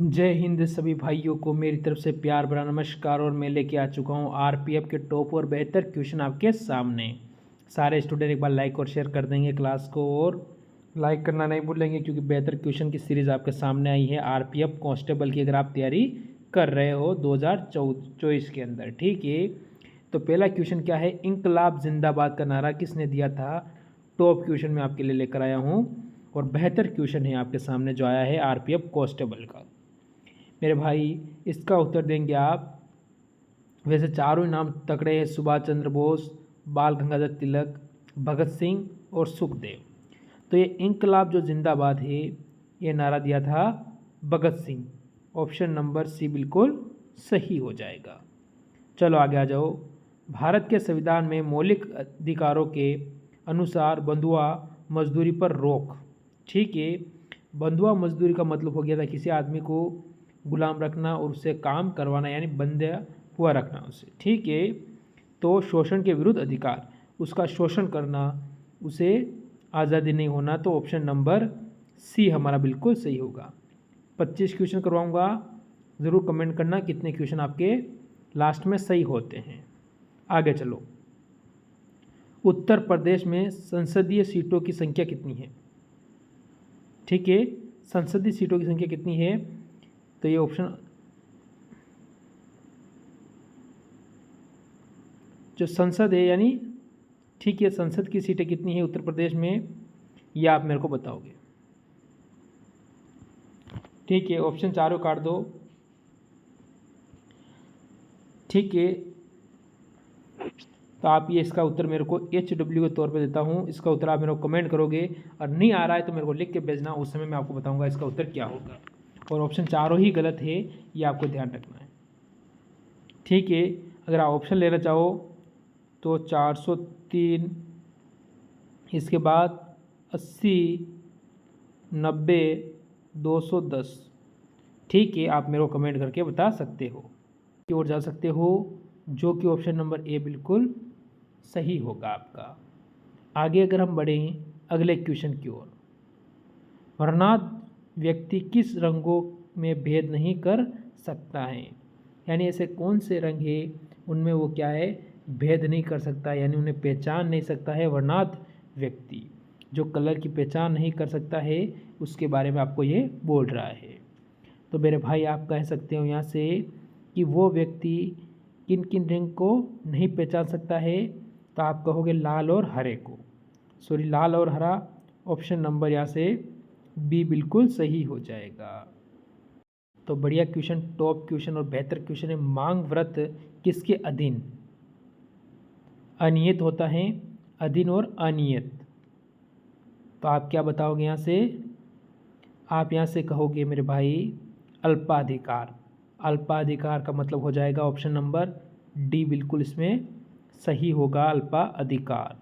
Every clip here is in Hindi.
जय हिंद सभी भाइयों को मेरी तरफ से प्यार भरा नमस्कार। और मैं लेके आ चुका हूँ आरपीएफ के टॉप और बेहतर क्वेश्चन आपके सामने। सारे स्टूडेंट एक बार लाइक और शेयर कर देंगे क्लास को, और लाइक करना नहीं भूलेंगे क्योंकि बेहतर क्वेश्चन की सीरीज़ आपके सामने आई है आरपीएफ कांस्टेबल की, अगर आप तैयारी कर रहे हो 2024 के अंदर। ठीक है, तो पहला क्वेश्चन क्या है, इंकलाब जिंदाबाद का नारा किसने दिया था। टॉप क्वेश्चन मैं आपके लिए लेकर आया हूँ और बेहतर क्वेश्चन है आपके सामने जो आया है आरपीएफ कांस्टेबल का। मेरे भाई इसका उत्तर देंगे आप। वैसे चारों ही नाम तकड़े हैं, सुभाष चंद्र बोस, बाल गंगाधर तिलक, भगत सिंह और सुखदेव। तो ये इंकलाब जो जिंदाबाद है ये नारा दिया था Bhagat Singh. Option number C बिल्कुल सही हो जाएगा। चलो आगे आ जाओ। भारत के संविधान में मौलिक अधिकारों के अनुसार बंधुआ मजदूरी पर रोक। ठीक है, बंधुआ मजदूरी का मतलब हो गया था किसी आदमी को गुलाम रखना और उससे काम करवाना, यानी बंधा हुआ रखना उसे। ठीक है, तो शोषण के विरुद्ध अधिकार, उसका शोषण करना, उसे आज़ादी नहीं होना। तो ऑप्शन नंबर सी हमारा बिल्कुल सही होगा। 25 क्वेश्चन करवाऊंगा, ज़रूर कमेंट करना कितने क्वेश्चन आपके लास्ट में सही होते हैं। आगे चलो। उत्तर प्रदेश में संसदीय सीटों की संख्या कितनी है। ठीक है, संसदीय सीटों की संख्या कितनी है, तो ये ऑप्शन जो संसद है, यानी ठीक है, संसद की सीटें कितनी है उत्तर प्रदेश में, ये आप मेरे को बताओगे। ठीक है, ऑप्शन चारों काट दो। ठीक है, तो आप ये इसका उत्तर मेरे को HW के तौर पे देता हूँ। इसका उत्तर आप मेरे को कमेंट करोगे, और नहीं आ रहा है तो मेरे को लिख के भेजना, उस समय मैं आपको बताऊंगा इसका उत्तर क्या होगा। और ऑप्शन चारों ही गलत है, ये आपको ध्यान रखना है। ठीक है, अगर आप ऑप्शन लेना चाहो तो 403, इसके बाद 80, 90, 210। ठीक है, आप मेरे को कमेंट करके बता सकते हो की ओर जा सकते हो, जो कि ऑप्शन नंबर ए बिल्कुल सही होगा आपका। आगे अगर हम बढ़ें अगले क्वेश्चन की ओर, वर्णात व्यक्ति किस रंगों में भेद नहीं कर सकता है, यानी ऐसे कौन से रंग है उनमें वो क्या है, भेद नहीं कर सकता, यानी उन्हें पहचान नहीं सकता है। वर्णात व्यक्ति जो कलर की पहचान नहीं कर सकता है, उसके बारे में आपको ये बोल रहा है। तो मेरे भाई आप कह सकते हो यहाँ से कि वो व्यक्ति किन किन रंग को नहीं पहचान सकता है, तो आप कहोगे लाल और हरे को। सॉरी, लाल और हरा। ऑप्शन नंबर यहाँ से बी बिल्कुल सही हो जाएगा। तो बढ़िया क्वेश्चन, टॉप क्वेश्चन और बेहतर क्वेश्चन है। मांग व्रत किसके अधीन अनियत होता है, अधीन और अनियत। तो आप क्या बताओगे यहाँ से, आप यहाँ से कहोगे मेरे भाई अल्पाधिकार। अल्पाधिकार का मतलब हो जाएगा ऑप्शन नंबर डी बिल्कुल इसमें सही होगा, अल्पाधिकार।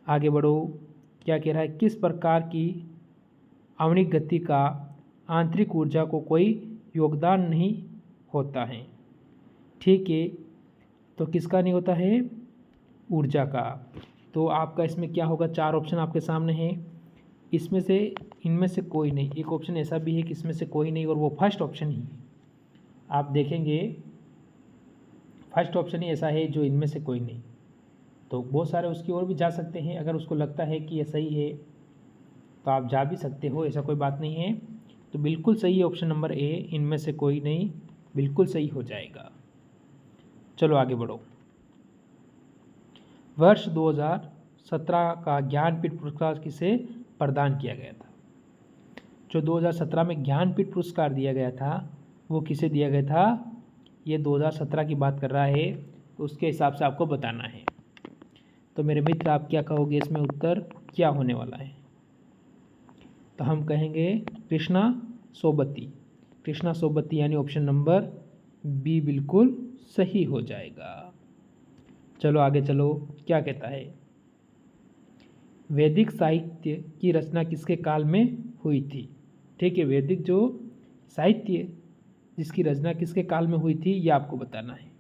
आगे बढ़ो, क्या कह रहा है, किस प्रकार की आणविक गति का आंतरिक ऊर्जा को कोई योगदान नहीं होता है। ठीक है, तो किसका नहीं होता है, ऊर्जा का। तो आपका इसमें क्या होगा, चार ऑप्शन आपके सामने हैं, इसमें से इनमें से कोई नहीं। एक ऑप्शन ऐसा भी है कि इसमें से कोई नहीं, और वो फर्स्ट ऑप्शन ही है। आप देखेंगे फर्स्ट ऑप्शन ही ऐसा है जो इनमें से कोई नहीं। तो बहुत सारे उसकी ओर भी जा सकते हैं, अगर उसको लगता है कि ये सही है तो आप जा भी सकते हो, ऐसा कोई बात नहीं है। तो बिल्कुल सही ऑप्शन नंबर ए, इनमें से कोई नहीं, बिल्कुल सही हो जाएगा। चलो आगे बढ़ो। वर्ष 2017 का ज्ञानपीठ पुरस्कार किसे प्रदान किया गया था। जो 2017 में ज्ञानपीठ पुरस्कार दिया गया था वो किसे दिया गया था, ये 2017 की बात कर रहा है, तो उसके हिसाब से आपको बताना है। तो मेरे मित्र आप क्या कहोगे, इसमें उत्तर क्या होने वाला है। तो हम कहेंगे कृष्णा सोबती। कृष्णा सोबती यानी ऑप्शन नंबर बी बिल्कुल सही हो जाएगा। चलो आगे चलो, क्या कहता है, वैदिक साहित्य की रचना किसके काल में हुई थी। ठीक है, वैदिक जो साहित्य जिसकी रचना किसके काल में हुई थी, ये आपको बताना है।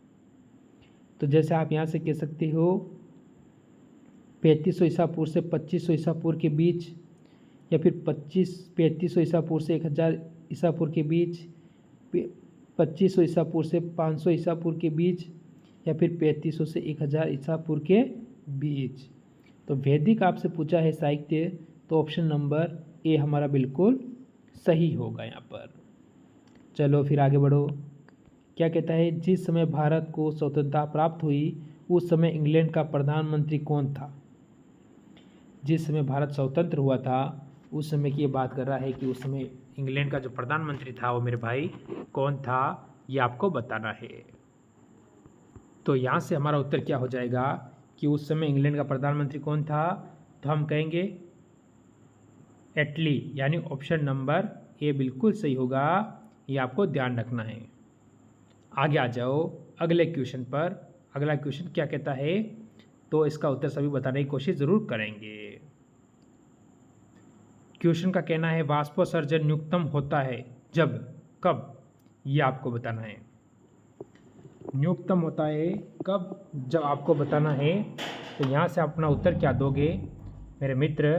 तो जैसे आप यहाँ से कह सकते हो 3500 ईसा पूर्व से 2500 ईसा पूर्व के बीच, या फिर 3500 ईसा पूर्व से 1000 ईसा पूर्व के बीच, 2500 ईसा पूर्व से 500 ईसा पूर्व के बीच, या फिर 3500 से 1000 ईसा पूर्व के बीच। तो वैदिक आपसे पूछा है साहित्य, तो ऑप्शन नंबर ए हमारा बिल्कुल सही होगा यहाँ पर। चलो फिर आगे बढ़ो। क्या कहता है, जिस समय भारत को स्वतंत्रता प्राप्त हुई उस समय इंग्लैंड का प्रधानमंत्री कौन था। जिस समय भारत स्वतंत्र हुआ था उस समय की ये बात कर रहा है कि उस समय इंग्लैंड का जो प्रधानमंत्री था वो मेरे भाई कौन था, ये आपको बताना है। तो यहाँ से हमारा उत्तर क्या हो जाएगा कि उस समय इंग्लैंड का प्रधानमंत्री कौन था, तो हम कहेंगे एटली, यानी ऑप्शन नंबर ए बिल्कुल सही होगा, ये आपको ध्यान रखना है। आगे आ जाओ अगले क्वेश्चन पर। अगला क्वेश्चन क्या कहता है, तो इसका उत्तर सभी बताने की कोशिश ज़रूर करेंगे। क्वेश्चन का कहना है वाष्पोत्सर्जन न्यूनतम होता है जब, कब, ये आपको बताना है। न्यूनतम होता है कब, जब आपको बताना है। तो यहाँ से अपना उत्तर क्या दोगे मेरे मित्र,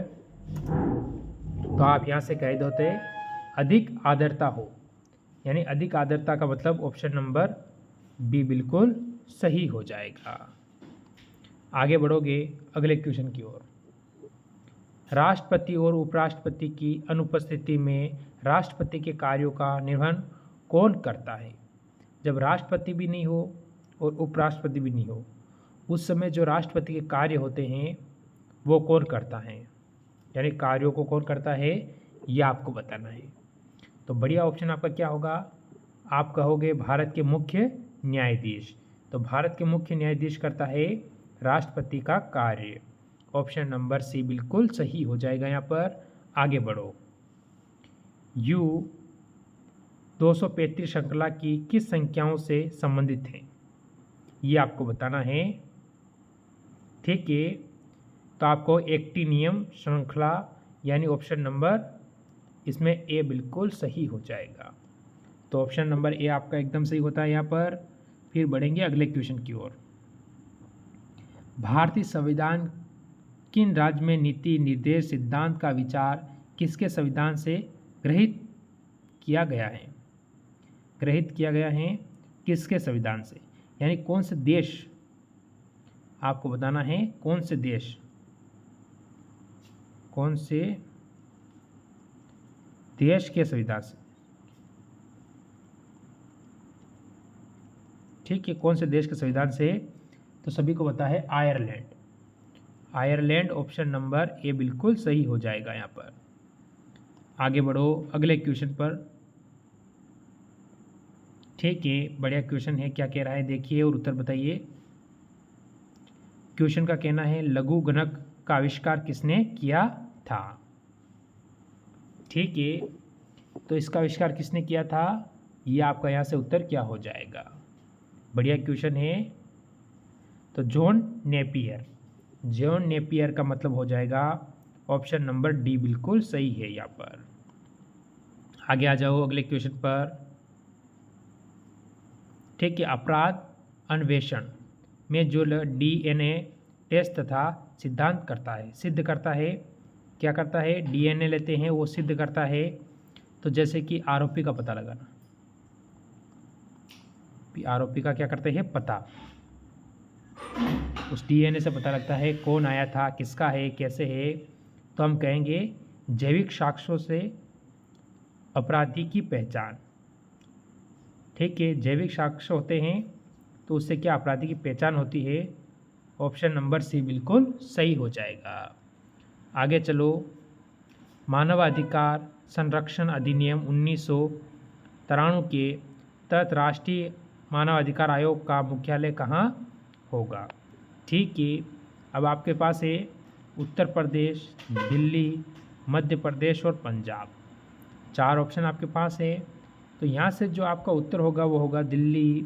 तो आप यहाँ से कह दोते अधिक आर्द्रता हो, यानी अधिक आर्द्रता का मतलब ऑप्शन नंबर बी बिल्कुल सही हो जाएगा। आगे बढ़ोगे अगले क्वेश्चन की ओर। राष्ट्रपति और उपराष्ट्रपति की अनुपस्थिति में राष्ट्रपति के कार्यों का निर्वहन कौन करता है। जब राष्ट्रपति भी नहीं हो और उपराष्ट्रपति भी नहीं हो, उस समय जो राष्ट्रपति के कार्य होते हैं वो कौन करता है, यानी कार्यों को कौन करता है, ये आपको बताना है। तो बढ़िया ऑप्शन आपका क्या होगा, आप कहोगे भारत के मुख्य न्यायाधीश। तो भारत के मुख्य न्यायाधीश करता है राष्ट्रपति का कार्य। ऑप्शन नंबर सी बिल्कुल सही हो जाएगा यहाँ पर। आगे बढ़ो। यू 235 श्रृंखला की किस संख्याओं से संबंधित है, ये आपको बताना है। ठीक है, तो आपको एक्टिनियम श्रृंखला, यानी ऑप्शन नंबर इसमें ए बिल्कुल सही हो जाएगा। तो ऑप्शन नंबर ए आपका एकदम सही होता है यहाँ पर। फिर बढ़ेंगे अगले क्वेश्चन की ओर। भारतीय संविधान किन राज्य में नीति निर्देश सिद्धांत का विचार किसके संविधान से ग्रहित किया गया है। ग्रहित किया गया है किसके संविधान से, यानी कौन से देश, आपको बताना है कौन से देश, कौन से देश के संविधान से। ठीक है, कौन से देश के संविधान से, तो सभी को पता है Ireland. Ireland option number A बिल्कुल सही हो जाएगा यहाँ पर। आगे बढ़ो अगले क्वेश्चन पर। ठीक है, बढ़िया क्वेश्चन है, क्या कह रहा है देखिए और उत्तर बताइए। क्वेश्चन का कहना है लघु गणक का आविष्कार किसने किया था। ठीक है, तो इसका आविष्कार किसने किया था, ये आपका यहाँ से उत्तर क्या हो जाएगा। बढ़िया क्वेश्चन है, तो जॉन नेपियर। जॉन नेपियर का मतलब हो जाएगा ऑप्शन नंबर डी बिल्कुल सही है यहाँ पर। आगे आ जाओ अगले क्वेश्चन पर। ठीक है, अपराध अन्वेषण में जो डीएनए टेस्ट तथा सिद्धांत करता है, सिद्ध करता है, क्या करता है, डीएनए लेते हैं वो सिद्ध करता है। तो जैसे कि आरोपी का पता लगाना, आरोपी का क्या करते हैं पता, उस डीएनए से पता लगता है कौन आया था, किसका है, कैसे है। तो हम कहेंगे जैविक साक्ष्यों से अपराधी की पहचान। ठीक है, जैविक साक्ष्य होते हैं तो उससे क्या अपराधी की पहचान होती है। ऑप्शन नंबर सी बिल्कुल सही हो जाएगा। आगे चलो, मानवाधिकार संरक्षण अधिनियम 1993 के तहत राष्ट्रीय मानवाधिकार आयोग का मुख्यालय कहाँ होगा। ठीक है, अब आपके पास है उत्तर प्रदेश, दिल्ली, मध्य प्रदेश और पंजाब, 4 ऑप्शन आपके पास है। तो यहाँ से जो आपका उत्तर होगा वो होगा दिल्ली।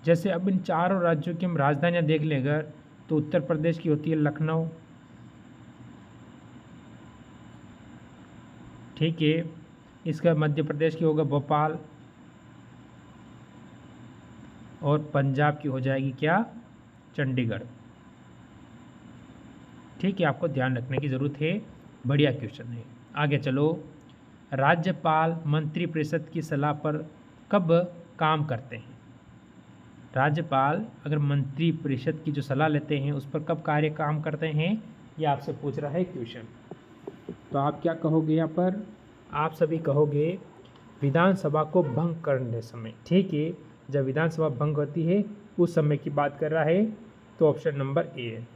जैसे अब इन चारों राज्यों की हम राजधानियाँ देख लें अगर, तो उत्तर प्रदेश की होती है लखनऊ। ठीक है, इसका मध्य प्रदेश की होगा भोपाल, और पंजाब की हो जाएगी क्या, चंडीगढ़। ठीक है, आपको ध्यान रखने की ज़रूरत है। बढ़िया क्वेश्चन है। आगे चलो, राज्यपाल मंत्रिपरिषद की सलाह पर कब काम करते हैं? राज्यपाल अगर मंत्री परिषद की जो सलाह लेते हैं उस पर कब काम करते हैं, ये आपसे पूछ रहा है क्वेश्चन। तो आप क्या कहोगे यहाँ पर? आप सभी कहोगे विधानसभा को भंग करने समय। ठीक है, जब विधानसभा भंग होती है उस समय की बात कर रहा है, तो ऑप्शन नंबर ए है।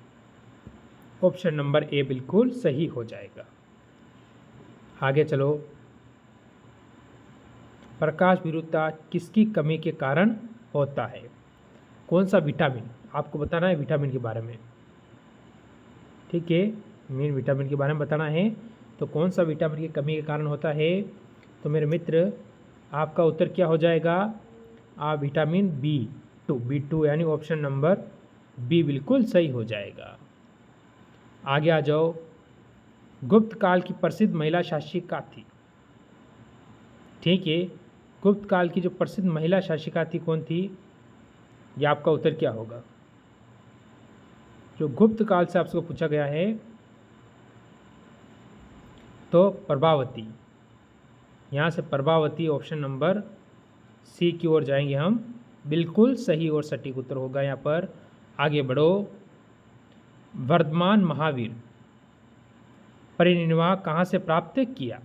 ऑप्शन नंबर ए बिल्कुल सही हो जाएगा। आगे चलो। प्रकाश विरूपता किसकी कमी के कारण होता है? कौन सा विटामिन? आपको बताना है विटामिन के बारे में। ठीक है, मेन विटामिन के बारे में बताना है। तो कौन सा विटामिन की कमी के कारण होता है? तो मेरे मित्र आपका उत्तर क्या हो जाएगा? विटामिन B2 यानी ऑप्शन नंबर बी बिल्कुल सही हो जाएगा। आगे आ जाओ। गुप्त काल की प्रसिद्ध महिला शासिका थी। ठीक है, गुप्त काल की जो प्रसिद्ध महिला शासिका थी कौन थी? ये आपका उत्तर क्या होगा? जो गुप्त काल से आपसे पूछा गया है तो प्रभावती। यहाँ से प्रभावती ऑप्शन नंबर सी की ओर जाएंगे हम। बिल्कुल सही और सटीक उत्तर होगा यहाँ पर। आगे बढ़ो। वर्धमान महावीर परिनिर्वाह कहाँ से प्राप्त किया?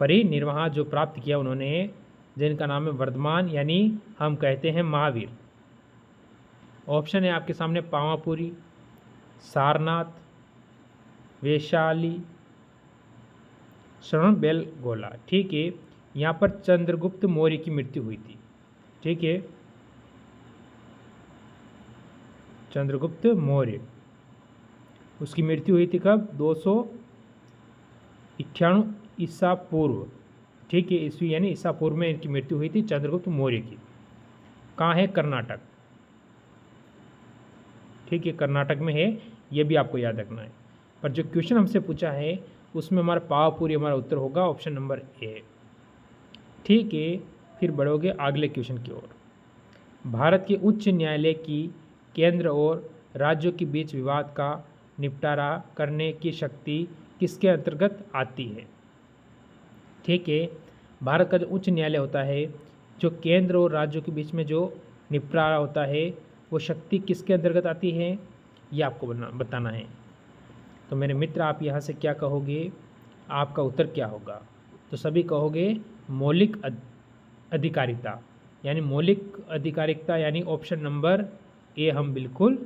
परिनिर्वाह जो प्राप्त किया उन्होंने, जिनका नाम है वर्धमान, यानी हम कहते हैं महावीर। ऑप्शन है आपके सामने पावापुरी, सारनाथ, वैशाली, श्रवणबेलगोला। ठीक है, यहाँ पर चंद्रगुप्त मौर्य की मृत्यु हुई थी। ठीक है, चंद्रगुप्त मौर्य, उसकी मृत्यु हुई थी कब? 298 ईसा पूर्व। ठीक है, ईस्वी यानी ईसा पूर्व में इनकी मृत्यु हुई थी चंद्रगुप्त मौर्य की। कहाँ है? कर्नाटक। ठीक है, कर्नाटक में है, ये भी आपको याद रखना है। पर जो क्वेश्चन हमसे पूछा है उसमें हमारा पावापुरी हमारा उत्तर होगा ऑप्शन नंबर ए। ठीक है, फिर बढ़ोगे अगले क्वेश्चन की ओर। भारत के उच्च न्यायालय की केंद्र और राज्यों के बीच विवाद का निपटारा करने की शक्ति किसके अंतर्गत आती है? ठीक है, भारत का जो उच्च न्यायालय होता है, जो केंद्र और राज्यों के बीच में जो निपटारा होता है, वो शक्ति किसके अंतर्गत आती है, ये आपको बताना है। तो मेरे मित्र आप यहाँ से क्या कहोगे? आपका उत्तर क्या होगा? तो सभी कहोगे मौलिक अधिकारिता, यानी मौलिक अधिकारिता, यानी ऑप्शन नंबर ए हम बिल्कुल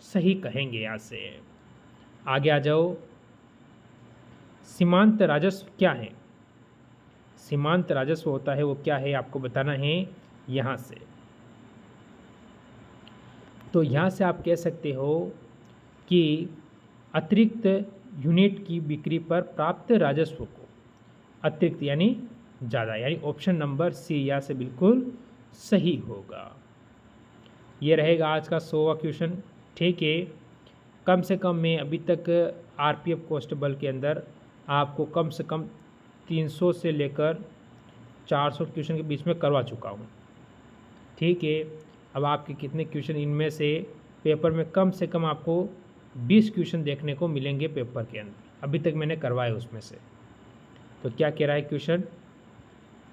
सही कहेंगे। यहाँ से आगे आ जाओ। सीमांत राजस्व क्या है? सीमांत राजस्व होता है वो क्या है, आपको बताना है यहाँ से। तो यहाँ से आप कह सकते हो कि अतिरिक्त यूनिट की बिक्री पर प्राप्त राजस्व को, अतिरिक्त यानी ज़्यादा, यानी ऑप्शन नंबर सी यहाँ से बिल्कुल सही होगा। ये रहेगा आज का 100वां क्वेश्चन। ठीक है, कम से कम मैं अभी तक आरपीएफ कांस्टेबल के अंदर आपको कम से कम 300 से लेकर 400 क्वेश्चन के बीच में करवा चुका हूँ। ठीक है, अब आपके कितने क्वेश्चन इनमें से पेपर में कम से कम आपको 20 क्वेश्चन देखने को मिलेंगे पेपर के अंदर, अभी तक मैंने करवाए उसमें से। तो क्या कह रहा है क्वेश्चन?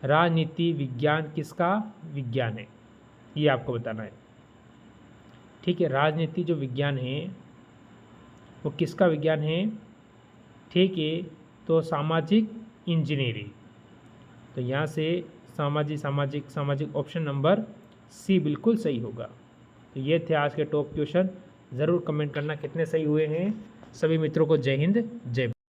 राजनीति विज्ञान किसका विज्ञान है, ये आपको बताना है। ठीक है, राजनीति जो विज्ञान है वो किसका विज्ञान है? ठीक है, तो सामाजिक इंजीनियरिंग। तो यहाँ से सामाजिक ऑप्शन नंबर सी बिल्कुल सही होगा। तो ये थे आज के टॉप क्वेश्चन। ज़रूर कमेंट करना कितने सही हुए हैं। सभी मित्रों को जय हिंद, जय भारत।